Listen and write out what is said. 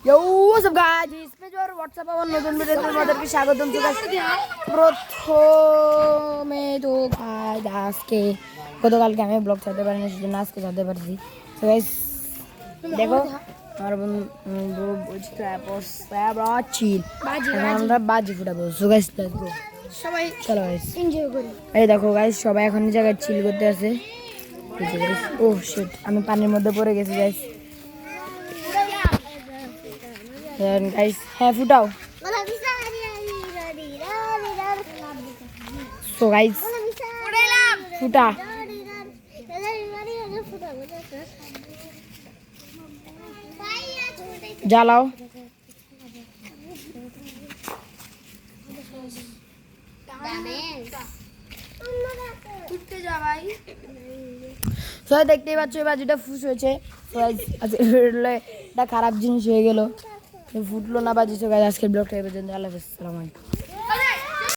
Yo, what's up guys? Space or WhatsApp আমার নতুন ভিডিওতে তোমাদেরকে স্বাগতম জানাচ্ছি। প্রথমে তো গাইস আজকে গতকালকে আমি ব্লগ ছাড়তে পারিনি, সেজন্য আজকে ছাড়তে পারছি। তো গাইস দেখো আমার বন্ধু বলছিল চিল আমরা বাজি ফুটাবো। সো গাইস লেটস গো, সবাই চলো গাইস এনজয় করি। এই দেখো গাইস সবাই এখন জায়গায় চিল করতে আছে। ও শিট, আমি পানির মধ্যে পড়ে গেছি গাইস। গাইস হ্যাঁ ফুটাও। সো গাইস ফুটা জ্বালাও। সবাই দেখতেই পাচ্ছ এবার যেটা ফুস হয়েছে। এটা খারাপ জিনিস হয়ে গেল, ফুটলো না বাজিছো গাইস। আজকের ব্লগটা এই পর্যন্ত। আল্লাহ হাফেজ, আসসালামু আলাইকুম।